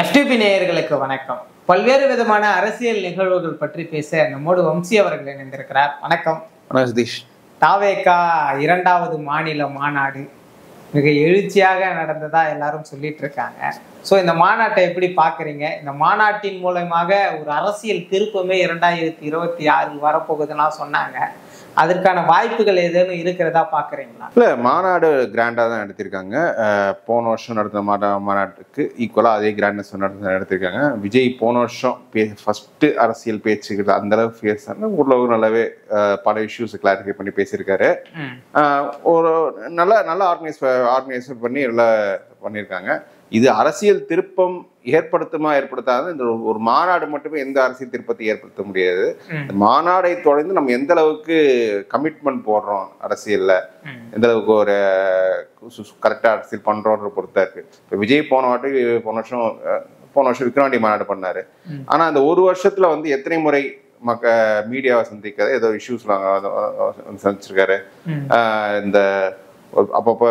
FTP நேயர்களுக்கு வணக்கம். பல்வேறு விதமான அரசியல் நிகழ்வுகள் பற்றி பேச நம்மோடு வம்சி அவர்கள் இணைந்திருக்கிறார். வணக்கம். வணக்கம் சதீஷ். தாவேகா 2வது மாநில மாநாடு மிக எழுச்சியாக நடந்ததா எல்லாரும் சொல்லிட்டு இருக்காங்க. ஸோ இந்த மாநாட்டை எப்படி பார்க்குறீங்க? இந்த மாநாட்டின் மூலமாக ஒரு அரசியல் திருப்பமே 2026 வரப்போகுதுன்னா சொன்னாங்க. அதற்கான வாய்ப்புகள் ஏதேனும் இருக்கிறதா பார்க்குறீங்களா? இல்லை, மாநாடு கிராண்டாக தான் நடத்தியிருக்காங்க. போன வருஷம் நடத்தின மாநாட்டுக்கு ஈக்குவலாக அதே கிராண்ட்னஸ் நடத்திருக்காங்க. விஜய் போன வருஷம் ஃபர்ஸ்ட் அரசியல் பேச்சுக்கள் அந்த அளவுக்கு பேசுறாங்க. ஊரில் நல்லாவே பல இஷ்யூஸ் கிளாரிஃபை பண்ணி பேசியிருக்காரு. ஒரு நல்ல ஆர்கனைஸ் பண்ணி எல்லாம் பண்ணியிருக்காங்க. இது அரசியல் திருப்பம் ஏற்படுத்தாத இந்த ஒரு மாநாடு மட்டுமே எந்த அரசியல் திருப்பத்தை ஏற்படுத்த முடியாது. மாநாடை தொடர்ந்து நம்ம எந்த அளவுக்கு கமிட்மெண்ட் போடுறோம், அரசியல்ல எந்த அளவுக்கு ஒரு கரெக்டா அரசியல் பண்றோன்ற பொறுத்தா இருக்கு. இப்ப விஜய் போன வருஷம் விக்ரவாண்டி மாநாடு பண்ணாரு. ஆனா அந்த ஒரு வருஷத்துல எத்தனை முறை மீடியாவை சந்திக்காத ஏதோ இஷ்யூஸ் சந்திச்சிருக்காரு. இந்த அப்பப்போ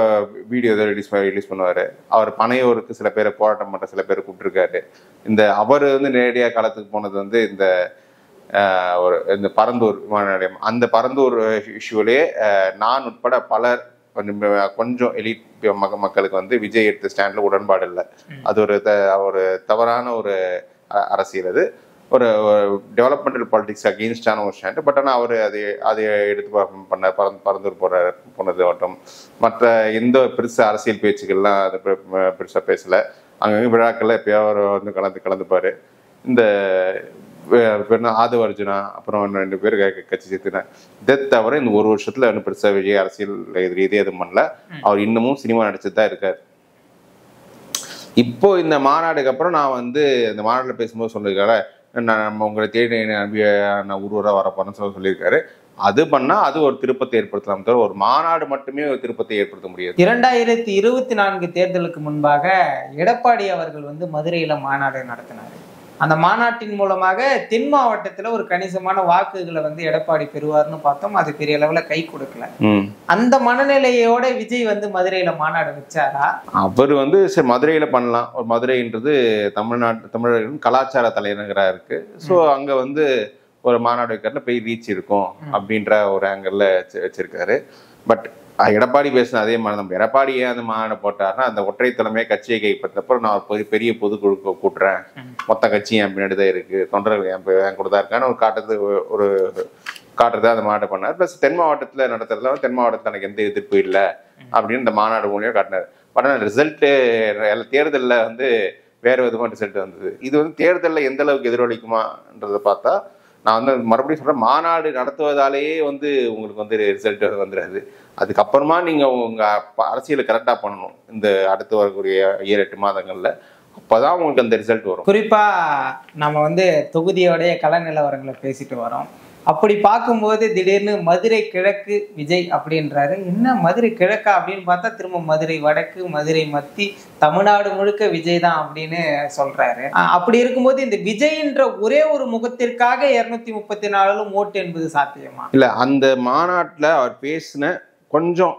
வீடியோ ரிலீஸ் பண்ணுவாரு. அவர் பனையூருக்கு சில பேரை போராட்டம் பண்ற சில பேரை கூப்பிட்டுருக்காரு. அவர் நேரடியாக காலத்துக்கு போனது இந்த பரந்தூர் மாநாடு. அந்த பரந்தூர் இஷ்யூலே நான் உட்பட பலர் கொஞ்சம் எலிட் மக்களுக்கு விஜய் எடுத்த ஸ்டாண்ட்ல உடன்பாடு இல்லை. அது ஒரு தவறான ஒரு அரசியல். அது ஒரு டெவலப்மெண்டல் பாலிடிக்ஸ் அகெயின்ஸ்டான ஒரு ஸ்டாண்டு. பட் ஆனால் அவர் அதை எடுத்து பண்ண பரந்தூர் போனது மட்டும் மற்ற எந்த பெருசாக அரசியல் பேச்சுக்கள்லாம் அதை பெருசாக பேசலை. அங்கங்கே விழாக்கள்ல எப்பயாவது அவர் கலந்துப்பார். இந்த ஆதவ அர்ஜுனா அப்புறம் 2 பேர் கட்சி சேர்த்துனேன். இதை தவிர இந்த ஒரு வருஷத்துல பெருசாக விஜய் அரசியல் ரீதியாக எதுவும் பண்ணல. அவர் இன்னமும் சினிமா நடிச்சுட்டு தான் இருக்கார். இப்போ இந்த மாநாடுக்கு அப்புறம் நான் இந்த மாநாட்டில் பேசும்போது சொல்லியிருக்காரு, நம்ம உங்களை தேடி நான் ஒருவராக வரப்போறேன்னு சொல்லியிருக்காரு. அது பண்ணா அது ஒரு திருப்பத்தை ஏற்படுத்தலாம் தவிர ஒரு மாநாடு மட்டுமே ஒரு திருப்பத்தை ஏற்படுத்த முடியாது. 2024 தேர்தலுக்கு முன்பாக எடப்பாடி அவர்கள் மதுரையில மாநாடு நடத்தினார். அந்த மாநாட்டின் மூலமாக தென் மாவட்டத்துல ஒரு கணிசமான வாக்குகளை எடப்பாடி பெறுவார்னு பார்த்தோம். அது பெரிய அளவுல கை கொடுக்கல. அந்த மனநிலையோட விஜய் மதுரையில மாநாடு வச்சாரா? அவர் சரி மதுரையில பண்ணலாம். ஒரு மதுரைன்றது தமிழர்களின் கலாச்சார தலைநகரா இருக்கு. ஸோ அங்க ஒரு மாநாடு வைக்கிறதுல போய் ரீச் இருக்கும் அப்படின்ற ஒரு ஆங்கிள் வச்சிருக்காரு. பட் எடப்பாடி பேசின அதே மாதிரி நம்ம எடப்பாடி ஏன் அந்த மாநாடு போட்டாருன்னா, அந்த ஒற்றை தலைமையை கட்சியை கைப்பற்றப்பறம் நான் ஒரு பெரிய பொதுக்குழு கூட்டுறேன், மொத்த கட்சி என் பின்னாடி தான் இருக்கு, தொண்டர்கள் என் கூட தான் இருக்கான்னு ஒரு காட்டுறது அந்த மாநாடு பண்ணார். ப்ளஸ் தென் மாவட்டத்தில் நடத்துறதுல தென் மாவட்டத்தில் எனக்கு எந்த எதிர்ப்பு இல்லை அப்படின்னு இந்த மாநாடு மூலியம் காட்டினார். பட் ஆனால் ரிசல்ட்டு தேர்தலில் வேற விதமாக ரிசல்ட் வந்தது. இது தேர்தலில் எந்த அளவுக்கு எதிரொலிக்குமான்றதை பார்த்தா நான் மறுபடியும் சொல்றேன், மாநாடு நடத்துவதாலேயே உங்களுக்கு ரிசல்ட் வந்துடாது. அதுக்கப்புறமா நீங்க உங்க அரசியலை கரெக்டா பண்ணணும். இந்த அடுத்து வரக்கூடிய 7-8 மாதங்கள்ல அப்பதான் உங்களுக்கு அந்த ரிசல்ட் வரும். குறிப்பா நம்ம தொகுதியோடைய கள நிலவரங்களை பேசிட்டு வரோம். அப்படி பார்க்கும்போது திடீர்னு மதுரை கிழக்கு விஜய் அப்படின்றாரு. என்ன மதுரை கிழக்கா அப்படின்னு பார்த்தா திரும்ப மதுரை வடக்கு, மதுரை மத்தி, தமிழ்நாடு முழுக்க விஜய் தான் அப்படின்னு சொல்றாரு. அப்படி இருக்கும்போது இந்த விஜய்ன்ற ஒரே ஒரு முகத்திற்காக 234 ஓட்டு என்பது சாத்தியமா? இல்ல, அந்த மாநாட்டுல அவர் பேசின கொஞ்சம்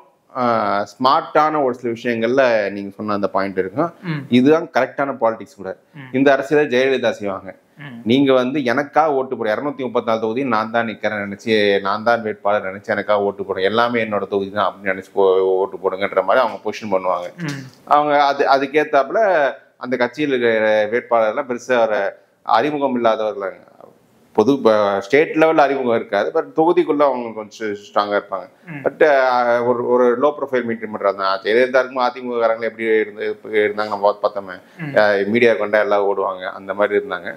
ஸ்மார்ட்டான ஒரு சில விஷயங்கள்ல நீங்க சொன்ன அந்த பாயிண்ட் இருக்கும். இதுதான் கரெக்டான பாலிடிக்ஸ் கூட. இந்த அரசியல ஜெயலலிதா செய்வாங்க. நீங்க எனக்காக ஓட்டு போட 234 தொகுதி நான் தான் நிக்கிறேன் நினைச்சு, நான் தான் வேட்பாளர் நினைச்சு எனக்காக ஓட்டு போடுறேன், எல்லாமே என்னோட தொகுதி தான் அப்படின்னு நினைச்சு ஓட்டு போடுங்கன்ற மாதிரி அவங்க பொசிஷன் பண்ணுவாங்க. அவங்க அதுக்கேத்தாப்புல அந்த கட்சியில் இருக்கிற வேட்பாளர்லாம் பெருசா ஒரு அறிமுகம் இல்லாதவர்கள், பொது ஸ்டேட் லெவலில் அறிமுகம் இருக்காது. பட் தொகுதிக்குள்ள அவங்க கொஞ்சம் ஸ்ட்ராங்கா இருப்பாங்க. பட் ஒரு லோ ப்ரொஃபைல் மெயின்டைன் பண்றாங்க. ஜெயலலிதா இருக்கும் அதிமுக காரங்க எப்படி இருந்தாங்க நம்ம பார்த்தோமே, மீடியா கொண்டா எல்லாம் ஓடுவாங்க, அந்த மாதிரி இருந்தாங்க.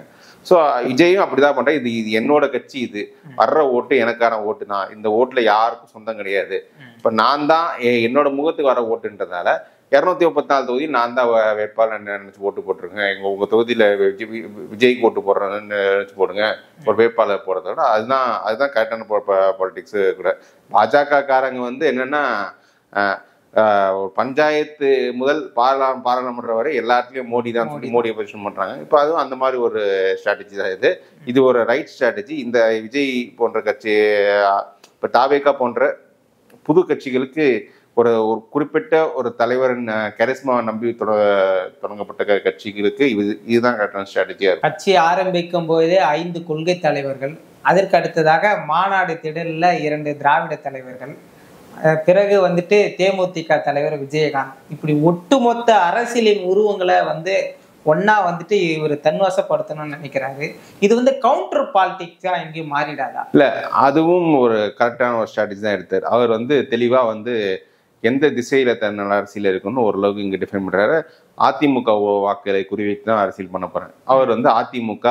ஸோ விஜயும் அப்படிதான் பண்றேன். இது என்னோட கட்சி, இது வர்ற ஓட்டு எனக்கான ஓட்டு தான், இந்த ஓட்டுல யாருக்கும் சொந்தம் கிடையாது. இப்ப நான் தான் என்னோட முகத்துக்கு வர ஓட்டுன்றதால 234 தொகுதி நான் தான் வேட்பாளர் நினைச்சு ஓட்டு போட்டிருக்கேன். உங்க தொகுதியில விஜய்க்கு ஓட்டு போடுறேன்னு நினைச்சு போடுங்க, ஒரு வேட்பாளர் போடுறத விட அதுதான் கரெக்டான பாலிடிக்ஸ் கூட. பாஜக காரங்க என்னன்னா, ஒரு பஞ்சாயத்து முதல் பாராளுமன்றம் வரை எல்லாத்துலயும் மோடி தான் சொல்லி மோடியை பொசிஷன் பண்றாங்க. இப்போ அதுவும் அந்த மாதிரி ஒரு ஸ்ட்ராட்டஜி தான் இது ஒரு ரைட் ஸ்ட்ராட்டஜி. இந்த விஜய் போன்ற கட்சி, இப்போ தாவேகா போன்ற புது கட்சிகளுக்கு ஒரு ஒரு குறிப்பிட்ட ஒரு தலைவரின் கரிஸ்மா நம்பி தொடங்கப்பட்ட கட்சிகளுக்கு இதுதான் கரெக்டான ஸ்ட்ராட்டஜியா இருக்கும். கட்சி ஆரம்பிக்கும் போதே 5 கொள்கை தலைவர்கள், அதற்கு அடுத்ததாக மாநாடு திடல்ல 2 திராவிட தலைவர்கள், பிறகு வந்துட்டு தேமுதிக தலைவர் விஜயகாந்த், இப்படி ஒட்டுமொத்த அரசியலின் உருவங்களை வந்து ஒன்னா வந்துட்டு இவர் தன்வசப்படுத்தணும்னு நினைக்கிறாரு. இது வந்து கவுண்டர் பாலிடிக்ஸா எங்கேயும் மாறிடாதா? இல்ல, அதுவும் ஒரு கரெக்டான ஒரு ஸ்ட்ராட்டஜி தான் எடுத்தார். அவர் வந்து தெளிவா வந்து எந்த திசையில தன் அரசியல் இருக்குன்னு ஓரளவுக்கு இங்க டிஃபைன் பண்றாரு. அதிமுக வாக்குகளை குறிவைத்து தான் அரசியல் பண்ண போறேன். அவர் வந்து அதிமுக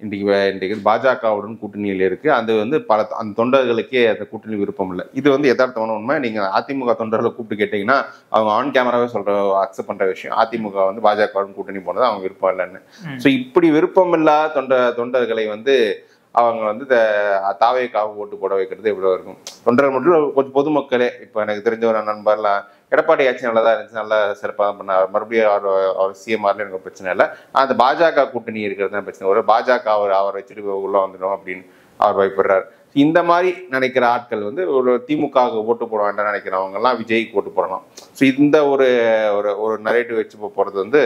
இன்றைக்கு பாஜகவுடன் கூட்டணியில் இருக்கு. அது வந்து அந்த தொண்டர்களுக்கே அந்த கூட்டணி விருப்பம் இல்லை. இது வந்து யதார்த்தமான உண்மை. நீங்க அதிமுக தொண்டர்களை கூப்பிட்டு கேட்டீங்கன்னா அவங்க ஆன் கேமராவே அக்செப்ட் பண்ற விஷயம், அதிமுக வந்து பாஜகவுடன் கூட்டணி போனது அவங்க விருப்பம் இல்லைன்னு. ஸோ இப்படி விருப்பம் இல்லாத தொண்டர்களை வந்து அவங்க வந்து தாவேக்காக ஓட்டு போட வைக்கிறது எவ்வளவு இருக்கும். தொண்டர்கள் மட்டும் கொஞ்சம் பொதுமக்களே, இப்போ எனக்கு தெரிஞ்ச ஒரு நண்பர்லாம் எடப்பாடி ஆட்சி நல்லதா இருந்துச்சு, நல்லா சிறப்பாக பண்ணார், மறுபடியும் அவர் சிஎம்ஆர்ல எனக்கு பிரச்சனை இல்லை, அந்த பாஜக கூட்டணி இருக்கிறது தான் பிரச்சனை. ஒரு பாஜக அவரை வச்சுட்டு உள்ள வந்துடும் அப்படின்னு அவர் பயப்படுறாரு. இந்த மாதிரி நினைக்கிற ஆட்கள் வந்து ஒரு திமுக ஓட்டு போட வேண்டாம் நினைக்கிறவங்க எல்லாம் விஜய்க்கு ஓட்டு போடலாம். ஸோ இந்த ஒரு ஒரு நரேட்டிவ் வச்சு போறது வந்து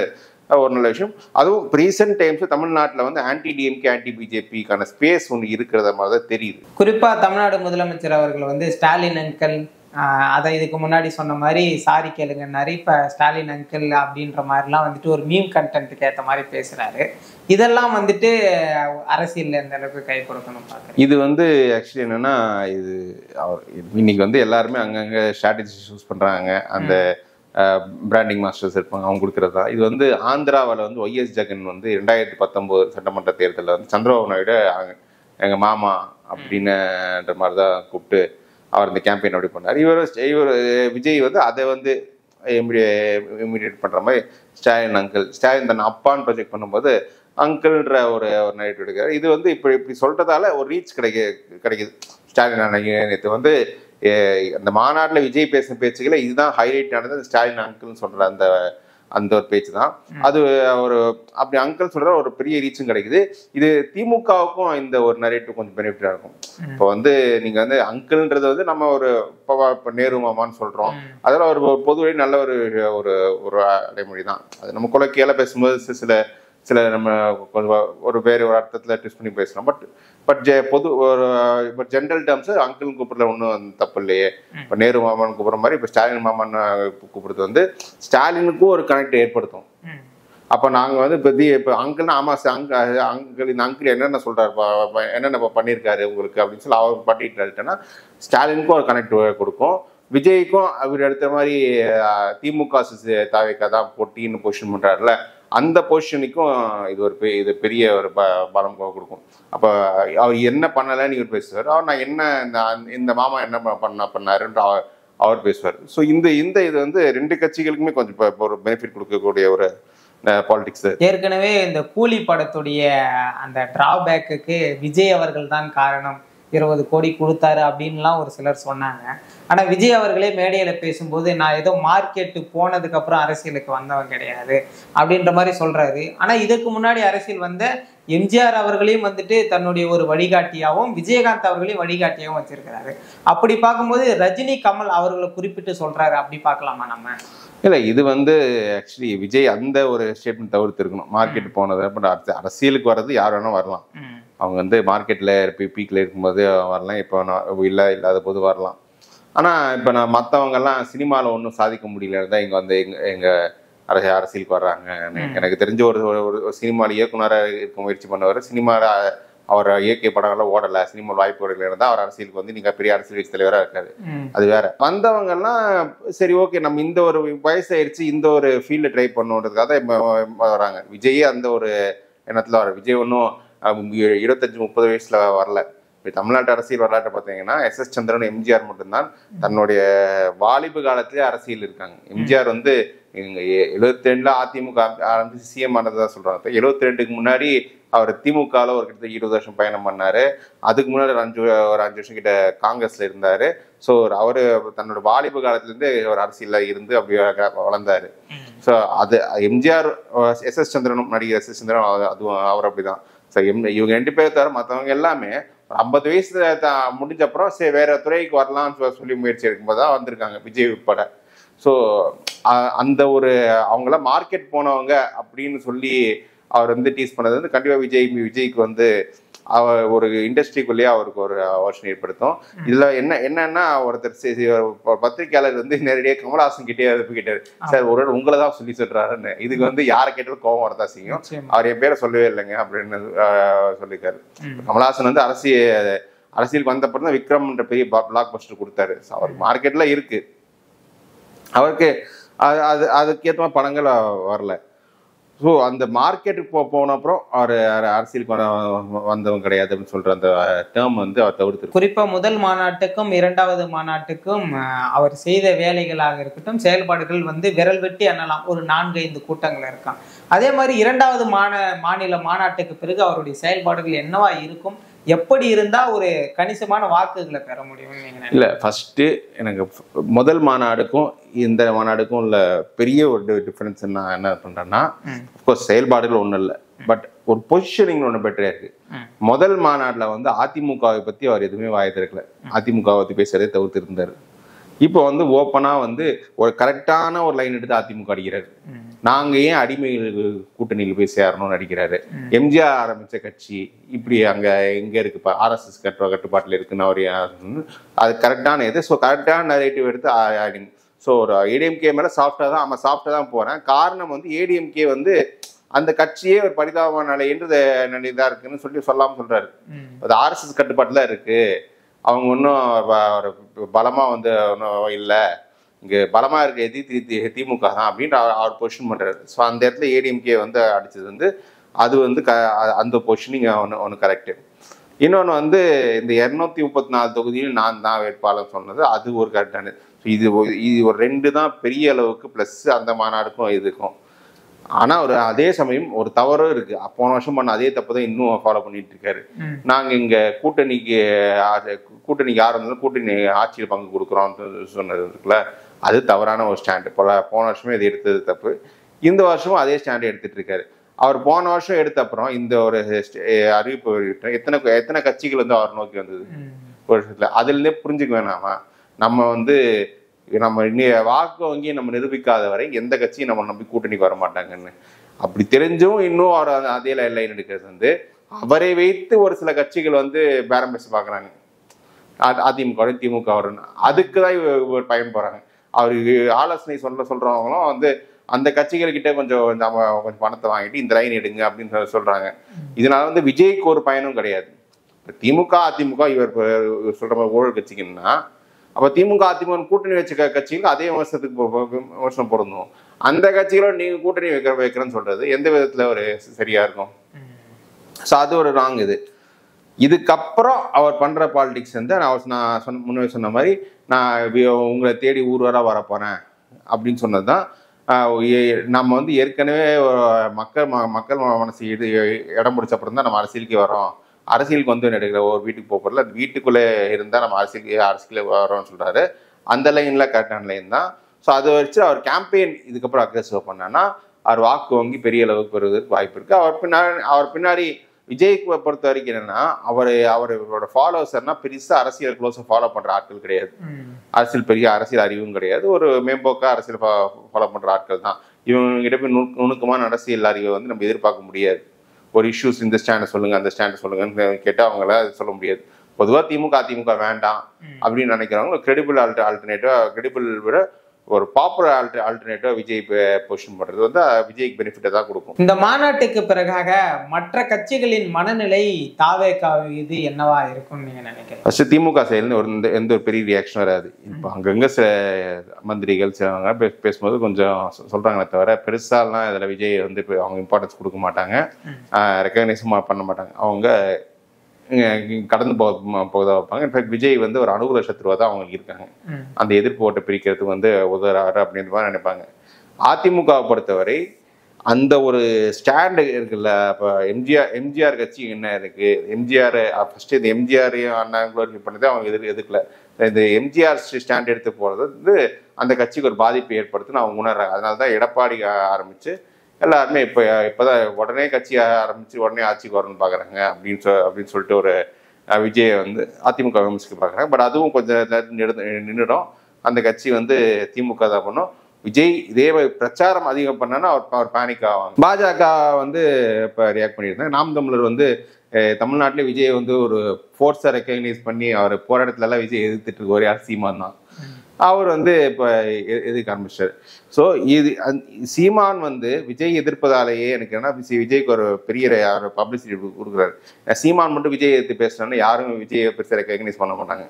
ஒரு நல்ல விஷயம். அதுவும் ரீசெண்ட் டைம்ஸ் தமிழ்நாட்டில் வந்து ஆன்டி டிஎம்கே ஆன்டி பிஜேபிக்கான ஸ்பேஸ் ஒன்று இருக்கிறத மாதிரி தான் தெரியுது. குறிப்பா தமிழ்நாடு முதலமைச்சர் அவர்கள் வந்து ஸ்டாலின் அங்கிள், அதை இதுக்கு முன்னாடி சொன்ன மாதிரி சாரி கேளுங்கன்னாரு, இப்ப ஸ்டாலின் அங்கிள் அப்படின்ற மாதிரிலாம் வந்துட்டு ஒரு மீம் கண்டென்ட்டுக்கு ஏற்ற மாதிரி பேசுறாரு. இதெல்லாம் வந்துட்டு அரசியல் எந்த அளவுக்கு கை கொடுக்கணும் பாக்குறேன். இது வந்து ஆக்சுவலி என்னன்னா, இது இன்னைக்கு வந்து எல்லாருமே அங்கங்க ஸ்ட்ராட்டஜி சூஸ் பண்றாங்க. அந்த பிராண்டிங் மாஸ்டர்ஸ் இருப்பாங்க, அவங்க கொடுக்கறது தான். இது வந்து ஆந்திராவில் வந்து ஒய்எஸ் ஜெகன் வந்து 2019 சட்டமன்ற தேர்தலில் வந்து சந்திரபாபு நாயுடு எங்க மாமா அப்படின்னுன்ற மாதிரி தான் கூப்பிட்டு அவர் இந்த கேம்பெயின் அப்படி பண்ணார். இவர் விஜய் வந்து அதை வந்து இமிடியேட் பண்ற மாதிரி ஸ்டாலின் தன் அப்பான்னு ப்ரொஜெக்ட் பண்ணும்போது அங்கிள்ன்ற ஒரு நைட் எடுக்கிறார். இது வந்து இப்படி சொல்றதால ஒரு ரீச் கிடைக்குது. ஸ்டாலின் அன்னைக்கு நேற்று வந்து அந்த மாநாட்டில் விஜய் பேசின பேச்சுகளை இதுதான் ஹைலைட் ஆனது. ஸ்டாலின் அங்கிள்னு சொல்ற அந்த ஒரு பேச்சு தான். அது ஒரு அப்படி அங்கிள் சொல்ற ஒரு பெரிய ரீச்சும் கிடைக்குது. இது திமுகவுக்கும் இந்த ஒரு நரேட்டிவ் கொஞ்சம் பெனிஃபிட்டா இருக்கும். இப்போ வந்து நீங்க வந்து அங்கிள்ன்றது வந்து நம்ம ஒரு நேரு மாமான்னு சொல்றோம், அதெல்லாம் ஒரு பொதுவழி நல்ல ஒரு அடைமொழி தான். அது நம்ம கொலைக்கையால பேசும்போது சில நம்ம ஒரு வேறு ஒரு அர்த்தத்தில் ட்விஸ்ட் பண்ணி பேசுகிறோம். பட் இப்போ ஜென்ரல் டேர்ம்ஸ் அங்கிள் கூப்பிட்றதுல ஒன்றும் தப்பு இல்லையே. இப்போ நேரு மாமான்னு கூப்பிட்ற மாதிரி இப்போ ஸ்டாலின் மாமான்னு கூப்பிடுறது வந்து ஸ்டாலினுக்கும் ஒரு கனெக்ட் ஏற்படுத்தும். அப்போ நாங்கள் வந்து இப்போ அங்கிள்னா ஆமாம் அங்கிள் இந்த அங்கிள் என்னென்ன சொல்கிறாரு, என்னென்ன பண்ணியிருக்காரு உங்களுக்கு அப்படின்னு சொல்லி அவர் பண்ணிட்டுனா ஸ்டாலினுக்கும் ஒரு கனெக்ட் கொடுக்கும். விஜய்க்கும் அவர் எடுத்த மாதிரி திமுக தாவேக்கா தான் போட்டின்னு பொசிஷன் பண்ணுறாருல, அந்த பொசிஷனுக்கும் இது பெரிய ஒரு பலம் கொடுக்கும். அப்போ அவர் என்ன பண்ணலைன்னு இவர் பேசுவார், அவர் நான் என்ன இந்த மாமா என்ன பண்ணாருன்ற அவர் பேசுவார். ஸோ இந்த இது வந்து ரெண்டு கட்சிகளுக்குமே கொஞ்சம் ஒரு பெனிஃபிட் கொடுக்கக்கூடிய ஒரு பாலிடிக்ஸ். ஏற்கனவே இந்த கூலி படத்துடைய அந்த டிராபேக்கு விஜய் அவர்கள் தான் காரணம், 20 கோடி கொடுத்தாரு அப்படின்லாம் ஒரு சிலர் சொன்னாங்க. ஆனால் விஜய் அவர்களே மேடையில் பேசும்போது நான் ஏதோ மார்க்கெட்டு போனதுக்கு அப்புறம் அரசியலுக்கு வந்தவன் கிடையாது அப்படின்ற மாதிரி சொல்றாரு. ஆனால் இதுக்கு முன்னாடி அரசியல் வந்த எம்ஜிஆர் அவர்களையும் வந்துட்டு தன்னுடைய ஒரு வழிகாட்டியாகவும் விஜயகாந்த் அவர்களையும் வழிகாட்டியாகவும் வச்சிருக்கிறாரு. அப்படி பார்க்கும்போது ரஜினி கமல் அவர்களை குறிப்பிட்டு சொல்றாரு, அப்படி பார்க்கலாமா நம்ம? இல்லை, இது வந்து ஆக்சுவலி விஜய் அந்த ஒரு ஸ்டேட்மெண்ட் தவிர்த்து இருக்கணும். மார்க்கெட் போனது பட் அரசியலுக்கு வர்றது யார் வேணா வரலாம். அவங்க வந்து மார்க்கெட்டில் பீக்கில் இருக்கும்போது வரலாம், இப்போ இல்லாத போது வரலாம். ஆனால் இப்போ நான் மற்றவங்கெல்லாம் சினிமாவில் ஒன்றும் சாதிக்க முடியலன்னு தான் இங்கே வந்து எங்கள் அரசியலுக்கு வர்றாங்க. எனக்கு தெரிஞ்ச ஒரு சினிமாவில் இயக்குனராக இருக்க முயற்சி பண்ணவர், சினிமாவில் அவர் இயக்கிய படங்கள்லாம் ஓடலை, சினிமாவில் வாய்ப்பு ஓடலை இருந்தால் அவர் அரசியலுக்கு வந்து நீங்கள் பெரிய அரசியல் கட்சி தலைவராக இருக்காரு. அது வேற. வந்தவங்கெல்லாம் சரி ஓகே நம்ம இந்த ஒரு வயசாயிருச்சு இந்த ஒரு ஃபீல்டு ட்ரை பண்ணுன்றதுக்காக தான் வராங்க. விஜயே அந்த ஒரு எண்ணத்தில் வர. விஜய் ஒன்றும் 25-30 வயசுல வரல. இப்போ தமிழ்நாட்டு அரசியல் வரலாற்றை பார்த்தீங்கன்னா எஸ் சந்திரன், எம்ஜிஆர் மட்டும்தான் தன்னுடைய வாலிபு காலத்திலே அரசியல் இருக்காங்க. எம்ஜிஆர் வந்து 72 அதிமுக ஆரம்பிச்சு சிஎம் ஆனதான் சொல்றாங்க. 72க்கு முன்னாடி அவர் திமுகவில் ஒரு கிட்ட 20 வருஷம் பயணம் பண்ணாரு. அதுக்கு முன்னாடி ஒரு 5 வருஷம் கிட்ட காங்கிரஸ்ல இருந்தாரு. ஸோ அவரு தன்னோட வாலிபு காலத்திலேருந்து ஒரு அரசியல்ல இருந்து அப்படி வளர்ந்தாரு. ஸோ அது எம்ஜிஆர், எஸ் சந்திரனும் நடிகர் எஸ் சந்திரன் அதுவும் அவர் அப்படிதான். ஸோ இவங்க 2 பேர் தவிர மற்றவங்க எல்லாமே 50 வயசு முடிஞ்ச அப்புறம் சரி வேற துறைக்கு வரலாம்னு சொல்லி முயற்சி எடுக்கும்போது தான் வந்திருக்காங்க விஜய் உட்பட. ஸோ அந்த ஒரு அவங்கள மார்க்கெட் போனவங்க அப்படின்னு சொல்லி அவர் வந்து டீஸ் பண்ணது வந்து கண்டிப்பாக விஜய்க்கு வந்து ஒரு இண்டஸ்ட்ரிக்குள்ளேயே அவருக்கு ஒரு அவர்ஷன் ஏற்படுத்தும். இதுல என்னன்னா ஒருத்தர் பத்திரிகையாளர் வந்து நேரடியாக கமலஹாசன் கிட்டே கேட்டாரு, சார் ஒரு உங்களை தான் சொல்லி சொல்றாருன்னு. இதுக்கு வந்து யாரை கேட்டாலும் கோபம் வரதான் செய்யும். அவர் என் பேரை சொல்லவே இல்லைங்க அப்படின்னு சொல்லியிருக்காரு. கமலஹாசன் வந்து அரசியலுக்கு வந்தப்பறம் தான் விக்ரம்ன்ற பெரிய பிளாக் பஸ்டர் கொடுத்தாரு. அவர் மார்க்கெட்ல இருக்கு, அவருக்கு அதுக்கேற்ற மாதிரி படங்கள் வரல. ஸோ அந்த மார்க்கெட்டுக்கு போன அப்புறம் அவர் அரசியலுக்கு வந்தவங்க கிடையாது அப்படின்னு சொல்ற அந்த டேர்ம் வந்து அவர் தவிர்த்து. குறிப்பா முதல் மாநாட்டுக்கும் 2வது மாநாட்டுக்கும் அவர் செய்த வேலைகளாக இருக்கட்டும், செயல்பாடுகள் வந்து விரல் வெட்டி எண்ணலாம். ஒரு 4-5 கூட்டங்கள் இருக்கான். அதே மாதிரி 2வது மாநில மாநாட்டுக்கு பிறகு அவருடைய செயல்பாடுகள் என்னவா இருக்கும், எப்படி இருந்தா ஒரு கணிசமான வாக்குகளை பெற முடியும்? இல்ல ஃபர்ஸ்ட் எனக்கு முதல் மாநாடுக்கும் இந்த மாநாடுக்கும் உள்ள பெரிய ஒரு டிஃபரன்ஸ் நான் என்ன பண்றேன்னா, அப்கோர்ஸ் செயல்பாடுகள் ஒன்றும் இல்லை, பட் ஒரு பொசிஷனிங் ஒன்று பெட்டரா இருக்கு. முதல் மாநாடுல வந்து அதிமுகவை பத்தி அவர் எதுவுமே வாய திறக்கல, அதிமுகவை பத்தி பேசுறதே தவிர்த்து இருந்தாரு. இப்போ வந்து ஓப்பனா வந்து ஒரு கரெக்டான ஒரு லைன் எடுத்து அதிமுக அடிக்கிறாரு. நாங்க ஏன் அடிமைகள் கூட்டணியில் போய் சேரணும்னு அடிக்கிறாரு. எம்ஜிஆர் ஆரம்பிச்ச கட்சி இப்படி அங்க எங்க இருக்குப்பா, RSS கட்டுப்பாட்டில் இருக்குன்னு அவர் அது கரெக்டான இது. ஸோ கரெக்டான நரேட்டிவ் எடுத்து ஸோ ஒரு ஏடிஎம்கே மேல சாஃப்டா தான் போறேன். காரணம் வந்து ஏடிஎம்கே வந்து அந்த கட்சியே ஒரு பரிதாபமான நிலை என்று இதா இருக்குன்னு சொல்லாம சொல்றாரு. அது RSS கட்டுப்பாட்டுல இருக்கு, அவங்க ஒன்றும் பலமா வந்து ஒன்றும் இல்லை, இங்கே பலமா இருக்க திமுக தான் அப்படின்னு அவர் பொசிஷன் பண்றாரு. ஸோ அந்த இடத்துல ஏடிஎம்கே வந்து அடிச்சது வந்து அது வந்து அந்த பொசிஷனிங் ஒன்று கரெக்டு. இன்னொன்று வந்து இந்த 234 தொகுதியில் நான் தான் வேட்பாளர் சொன்னது அது ஒரு கரெக்டானது. இது ஒரு 2 தான் பெரிய அளவுக்கு ப்ளஸ் அந்த மாநாடுக்கும் இதுக்கும். ஆனா அதே சமயம் ஒரு தவறும் இருக்கு. போன வருஷம் பண்ண அதே தப்பு தான் இன்னும் ஃபாலோ பண்ணிட்டு இருக்காரு. நாங்க இங்க கூட்டணிக்கு யார் இருந்தாலும் கூட்டணி ஆட்சியில் பங்கு கொடுக்குறோம் சொன்னது இருக்குல்ல, அது தவறான ஒரு ஸ்டாண்டு. போன வருஷமே இது எடுத்தது தப்பு, இந்த வருஷமும் அதே ஸ்டாண்டு எடுத்துட்டு இருக்காரு. அவர் போன வருஷம் எடுத்த அப்புறம் இந்த ஒரு அறிவிப்பு எத்தனை கட்சிகள் வந்து அவர் நோக்கி வந்தது வருஷத்துல. அதுல இருந்தே புரிஞ்சுக்க வேணாமா, நம்ம வந்து நம்ம வாக்கு வங்கியை நம்ம நிரூபிக்காத வரை எந்த கட்சியும் நம்ம நம்பி கூட்டணிக்கு வர மாட்டாங்கன்னு. அப்படி தெரிஞ்சும் இன்னும் அவர் அதே லைன் எடுக்கிறது வந்து அவரை வைத்து ஒரு சில கட்சிகள் வந்து பேரம் பேச பாக்குறாங்க, அதிமுக திமுக வரும்னு. அதுக்குதான் இவர் பயன் போறாங்க. அவருக்கு ஆலோசனை சொல்றவங்களும் வந்து அந்த கட்சிகள்கிட்ட கொஞ்சம் பணத்தை வாங்கிட்டு இந்த லைன் எடுங்க அப்படின்னு சொல்றாங்க. இதனால வந்து விஜய்க்கு ஒரு பயனும் கிடையாது. திமுக அதிமுக இவர் சொல்ற மாதிரி ஊழல் கட்சிக்குன்னா அப்ப திமுக அதிமுக கூட்டணி வச்ச கட்சிகள் அதே விமர்சனம் பொருந்தும். அந்த கட்சிகளோட நீங்க கூட்டணி வைக்கிறேன்னு சொல்றது எந்த விதத்துல ஒரு சரியா இருக்கும்? ஸோ அது ஒரு ராங். இதுக்கப்புறம் அவர் பண்ற பாலிடிக்ஸ் வந்து நான் முன்னே சொன்ன மாதிரி நான் உங்களை தேடி ஊர்வரா வரப்போறேன் அப்படின்னு சொன்னதுதான். நம்ம வந்து ஏற்கனவே மக்கள் மனசு இடம் பிடிச்ச அப்புறம் தான் நம்ம அரசியலுக்கு வரோம். அரசியலுக்கு வந்து எடுக்கிற ஒரு வீட்டுக்கு போகல, வீட்டுக்குள்ளே இருந்தால் நம்ம அரசியலுக்கு வரோம்னு சொல்றாரு. அந்த லைன்ல கரெக்டான லைன் தான். ஸோ அதை வச்சு அவர் கேம்பெயின் இதுக்கப்புறம் அக்ரெசிவ் பண்ணான்னா அவர் வாக்கு வங்கி பெரிய அளவுக்கு வருவதற்கு வாய்ப்பு இருக்கு. அவர் பின்னாடி விஜய்க்கு பொறுத்த வரைக்கும் என்னன்னா அவரோட ஃபாலோவர்ஸ்னா பெருசா அரசியல் க்ளோஸை ஃபாலோ பண்ற ஆட்கள் கிடையாது, பெரிய அரசியல் அறிவும் கிடையாது, ஒரு மேம்போக்கா அரசியல் ஃபாலோ பண்ற ஆட்கள் தான். இவங்க கிட்ட போய் நுணுக்கமான அரசியல் அறிவை வந்து நம்ம எதிர்பார்க்க முடியாது. ஒரு இஷ்யூஸ் இந்த ஸ்டாண்டை சொல்லுங்க அந்த ஸ்டாண்டை சொல்லுங்கன்னு கேட்டால் அவங்கள சொல்ல முடியாது. பொதுவாக அதிமுக வேண்டாம் அப்படின்னு நினைக்கிறவங்க கிரெடிபிள் கிரெடிபிள் விட ஒரு பாப்புலர் ஆல்டர்னேட்டிவா விஜய் பொசிஷன் பண்றது வந்து விஜய்க்கு பெனிஃபிட்டை தான் கொடுக்கும். இந்த மாநாட்டுக்கு பிறகாக மற்ற கட்சிகளின் மனநிலை தாவேகா இது என்னவா இருக்கும்னு நீங்க நினைக்கிறீங்க? ஃபர்ஸ்ட் திமுக சைடுல எந்த ஒரு பெரிய ரியாக்ஷன் வராது. இப்போ அங்கங்க மந்திரிகள் சிலவங்க பேசும்போது கொஞ்சம் சொல்றாங்களே தவிர பெருசாலாம் இதுல விஜய் வந்து அவங்க இம்பார்ட்டன்ஸ் கொடுக்க மாட்டாங்க, ரெக்கக்னைஸும் பண்ண மாட்டாங்க. அவங்க கடந்து போகதான் வைப்பாங்க. இன்ஃபேக்ட் விஜய் வந்து ஒரு அனுகூல சத்ருவா தான் அவங்க இருக்காங்க. அந்த எதிர்ப்பு ஓட்டை பிரிக்கிறதுக்கு வந்து உதவுறாரு அப்படின்ற மாதிரி நினைப்பாங்க. அதிமுகவை பொறுத்தவரை அந்த ஒரு ஸ்டாண்டு இருக்குல்ல. இப்போ எம்ஜிஆர் கட்சி என்ன இருக்கு, எம்ஜிஆர் ஃபர்ஸ்ட் இந்த எம்ஜிஆரையும் அண்ணா குளோரிஃபை பண்ணது அவங்க எதுக்கல. இந்த எம்ஜிஆர் ஸ்டாண்ட் எடுத்து போறது வந்து அந்த கட்சிக்கு ஒரு பாதிப்பை ஏற்படுத்துன்னு அவங்க உணர்றாங்க. அதனாலதான் எடப்பாடி ஆரம்பிச்சு எல்லாருமே இப்போதான் உடனே கட்சி ஆரம்பிச்சு உடனே ஆட்சிக்கு வரணும்னு பாக்குறாங்க அப்படின்னு சொல்லிட்டு ஒரு விஜய் வந்து அதிமுக விமர்சிக்க பார்க்குறாங்க. பட் அதுவும் கொஞ்சம் நின்றுடும். அந்த கட்சி வந்து திமுக தான் பண்ணும். விஜய் இதே பிரச்சாரம் அதிகம் பண்ணனா அவர் பேனிக் ஆவாங்க. பாஜக வந்து இப்போ ரியாக்ட் பண்ணியிருந்தாங்க. நாம் தமிழர் வந்து தமிழ்நாட்டிலே விஜய் வந்து ஒரு ஃபோர்ஸை ரெக்கக்னைஸ் பண்ணி அவர் போராட்டத்துல எல்லாம் விஜய் எதிர்த்துட்டு இருக்க ஒரே சீமான் தான். அவர் வந்து இப்போ எதிர்க்க ஆரம்பிச்சார். ஸோ இது சீமான் வந்து விஜய் எதிர்ப்பதாலேயே எனக்கு என்ன விஜய்க்கு ஒரு பெரிய பப்ளிசிட்டி கொடுக்குறாரு. சீமான் மட்டும் விஜய் எதிர்த்து பேசுறாங்கன்னா யாரும் விஜயை பெருசாக ரெக்கக்னைஸ் பண்ண மாட்டாங்க.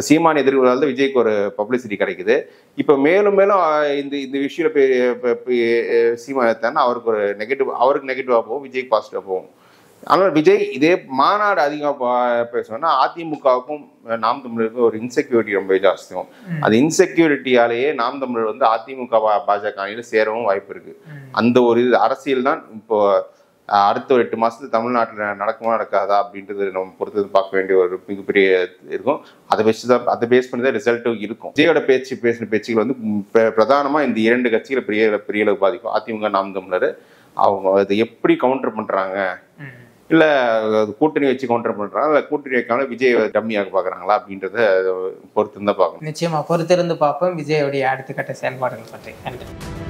சீமான் எதிர்ப்பதால விஜய்க்கு ஒரு பப்ளிசிட்டி கிடைக்குது. இப்போ மேலும் மேலும் இந்த விஷயம் சீமான் எடுத்தாங்கன்னா அவருக்கு நெகட்டிவா போகும், விஜய்க்கு பாசிட்டிவா போகும். ஆனால் விஜய் இதே மாநாடு அதிகமாக பேசணும்னா அதிமுகவுக்கும் நாம் தமிழருக்கும் ஒரு இன்செக்யூரிட்டி ரொம்ப ஜாஸ்தியும். அந்த இன்செக்யூரிட்டியாலேயே நாம் தமிழர் வந்து அதிமுக பாஜக அணியில் சேரவும் வாய்ப்பு இருக்கு. அந்த ஒரு அரசியல் தான் இப்போ அடுத்த ஒரு 8 மாசத்துல தமிழ்நாட்டில் நடக்குமா நடக்காதா அப்படின்றது நம்ம பொறுத்தது பார்க்க வேண்டிய ஒரு மிகப்பெரிய இருக்கும். அதை பேஸ் பண்ணி தான் ரிசல்ட்டும் இருக்கும். விஜயோட பேசின பேச்சுகள் வந்து பிரதானமா இந்த 2 கட்சிகளை பெரிய அளவு பாதிக்கும். அதிமுக நாம் தமிழர் அவங்க அதை எப்படி கவுண்டர் பண்றாங்க, இல்ல கூட்டணி வச்சு கவுண்டர் பண்றாங்க, இல்ல கூட்டணி வைக்காம விஜய் டம்மியாக பாக்குறாங்களா அப்படின்றத பொறுத்து தான் பார்க்கணும். நிச்சயமா பொறுத்திருந்து பார்ப்போம் விஜயோடைய அடுத்த கட்ட செயல்பாடுகள் பற்றி. நன்றி.